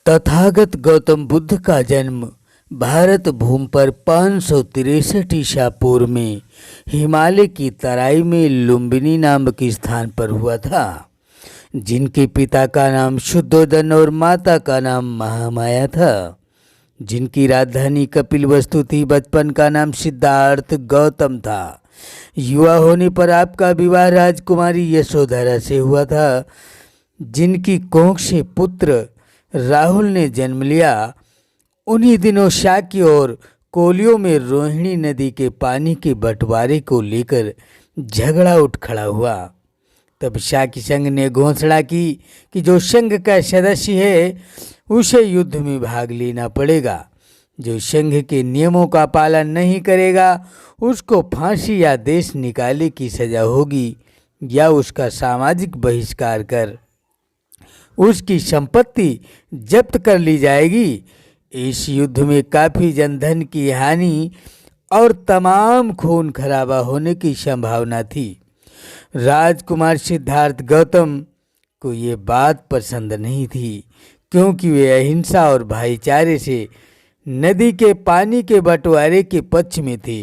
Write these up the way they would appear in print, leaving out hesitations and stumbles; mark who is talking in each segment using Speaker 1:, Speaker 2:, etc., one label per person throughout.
Speaker 1: तथागत गौतम बुद्ध का जन्म भारत भूमि पर 563 ईसा पूर्व में हिमालय की तराई में लुम्बिनी नामक स्थान पर हुआ था, जिनके पिता का नाम शुद्धोदन और माता का नाम महामाया था, जिनकी राजधानी कपिलवस्तु थी। बचपन का नाम सिद्धार्थ गौतम था। युवा होने पर आपका विवाह राजकुमारी यशोधरा से हुआ था, जिनकी कोख से पुत्र राहुल ने जन्म लिया। उन्हीं दिनों शाक्य और कोलियों में रोहिणी नदी के पानी के बंटवारे को लेकर झगड़ा उठ खड़ा हुआ। तब शाक्य संघ ने घोषणा की कि जो संघ का सदस्य है उसे युद्ध में भाग लेना पड़ेगा। जो संघ के नियमों का पालन नहीं करेगा उसको फांसी या देश निकाले की सजा होगी या उसका सामाजिक बहिष्कार कर उसकी संपत्ति जब्त कर ली जाएगी। इस युद्ध में काफ़ी जनधन की हानि और तमाम खून खराबा होने की संभावना थी। राजकुमार सिद्धार्थ गौतम को ये बात पसंद नहीं थी, क्योंकि वे अहिंसा और भाईचारे से नदी के पानी के बंटवारे के पक्ष में थे।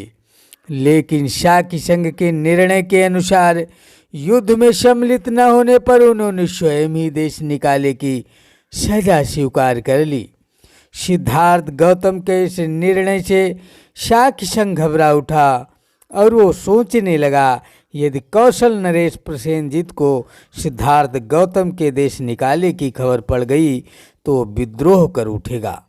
Speaker 1: लेकिन शाक्य संघ के निर्णय के अनुसार युद्ध में सम्मिलित न होने पर उन्होंने स्वयं ही देश निकाले की सजा स्वीकार कर ली। सिद्धार्थ गौतम के इस निर्णय से शाक्य संघ घबरा उठा और वो सोचने लगा, यदि कौशल नरेश प्रसेनजीत को सिद्धार्थ गौतम के देश निकाले की खबर पड़ गई तो विद्रोह कर उठेगा,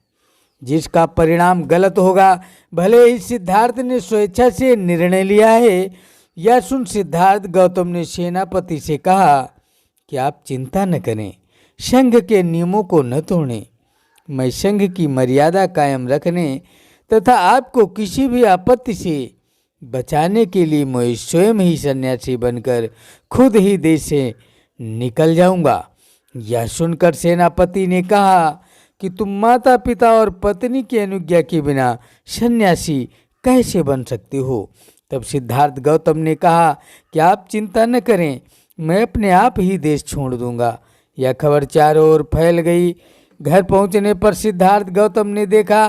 Speaker 1: जिसका परिणाम गलत होगा। भले ही सिद्धार्थ ने स्वेच्छा से निर्णय लिया है। यह सुन सिद्धार्थ गौतम ने सेनापति से कहा कि आप चिंता न करें, संघ के नियमों को न तोड़ें। मैं संघ की मर्यादा कायम रखने तथा आपको किसी भी आपत्ति से बचाने के लिए मैं स्वयं ही सन्यासी बनकर खुद ही देश से निकल जाऊंगा। यह सुनकर सेनापति ने कहा कि तुम माता पिता और पत्नी की अनुज्ञा के बिना सन्यासी कैसे बन सकते हो। तब सिद्धार्थ गौतम ने कहा कि आप चिंता न करें, मैं अपने आप ही देश छोड़ दूंगा। यह खबर चारों ओर फैल गई। घर पहुंचने पर सिद्धार्थ गौतम ने देखा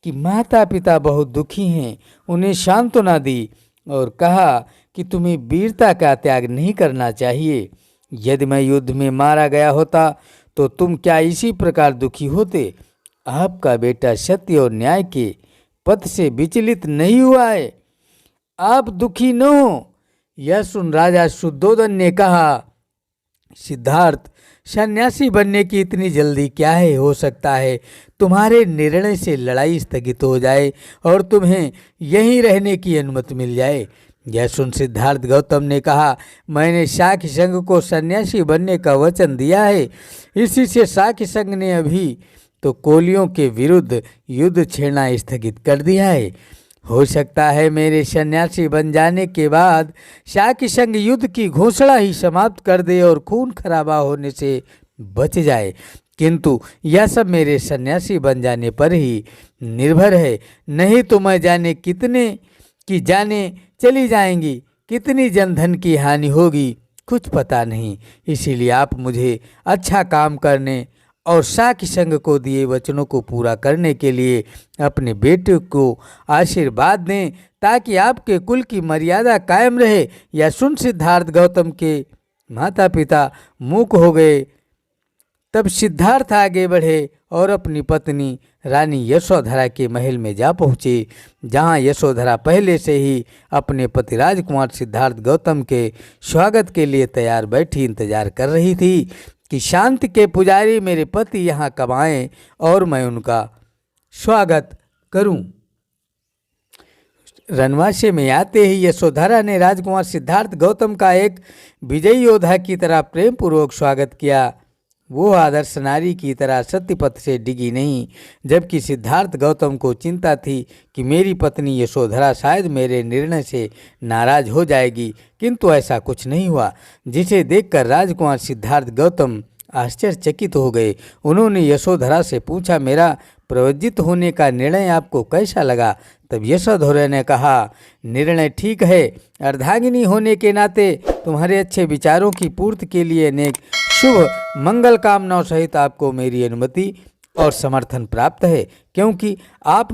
Speaker 1: कि माता पिता बहुत दुखी हैं। उन्हें सांत्वना दी और कहा कि तुम्हें वीरता का त्याग नहीं करना चाहिए। यदि मैं युद्ध में मारा गया होता तो तुम क्या इसी प्रकार दुखी होते? आपका बेटा सत्य और न्याय के पथ से विचलित नहीं हुआ है, आप दुखी न हो। यह सुन राजा शुद्धोदन ने कहा, सिद्धार्थ, सन्यासी बनने की इतनी जल्दी क्या है? हो सकता है तुम्हारे निर्णय से लड़ाई स्थगित हो जाए और तुम्हें यहीं रहने की अनुमति मिल जाए। यह सुन सिद्धार्थ गौतम ने कहा, मैंने शाक्य संघ को सन्यासी बनने का वचन दिया है। इसी से शाक्य संघ ने अभी तो कोलियों के विरुद्ध युद्ध छेड़ना स्थगित कर दिया है। हो सकता है मेरे सन्यासी बन जाने के बाद शाक्य संघ युद्ध की घोषणा ही समाप्त कर दे और खून खराबा होने से बच जाए, किंतु यह सब मेरे सन्यासी बन जाने पर ही निर्भर है। नहीं तो मैं जाने कितने की जाने चली जाएंगी, कितनी जनधन की हानि होगी, कुछ पता नहीं। इसीलिए आप मुझे अच्छा काम करने और शाक्य संघ को दिए वचनों को पूरा करने के लिए अपने बेटे को आशीर्वाद दें, ताकि आपके कुल की मर्यादा कायम रहे। यह सुन सिद्धार्थ गौतम के माता पिता मूक हो गए। तब सिद्धार्थ आगे बढ़े और अपनी पत्नी रानी यशोधरा के महल में जा पहुँचे, जहाँ यशोधरा पहले से ही अपने पति राजकुमार सिद्धार्थ गौतम के स्वागत के लिए तैयार बैठी इंतजार कर रही थी कि शांति के पुजारी मेरे पति यहाँ कब आएं और मैं उनका स्वागत करूं। रनवासे में आते ही यशोधरा ने राजकुमार सिद्धार्थ गौतम का एक विजयी योद्धा की तरह प्रेम पूर्वक स्वागत किया। वो आदर्श नारी की तरह सत्यपथ से डिगी नहीं, जबकि सिद्धार्थ गौतम को चिंता थी कि मेरी पत्नी यशोधरा शायद मेरे निर्णय से नाराज हो जाएगी, किंतु ऐसा कुछ नहीं हुआ, जिसे देखकर राजकुमार सिद्धार्थ गौतम आश्चर्यचकित हो गए। उन्होंने यशोधरा से पूछा, मेरा प्रवज्जित होने का निर्णय आपको कैसा लगा? तब यशोधरा ने कहा, निर्णय ठीक है। अर्धांगिनी होने के नाते तुम्हारे अच्छे विचारों की पूर्ति के लिए अनेक शुभ मंगल कामनाओं सहित आपको मेरी अनुमति और समर्थन प्राप्त है, क्योंकि आपने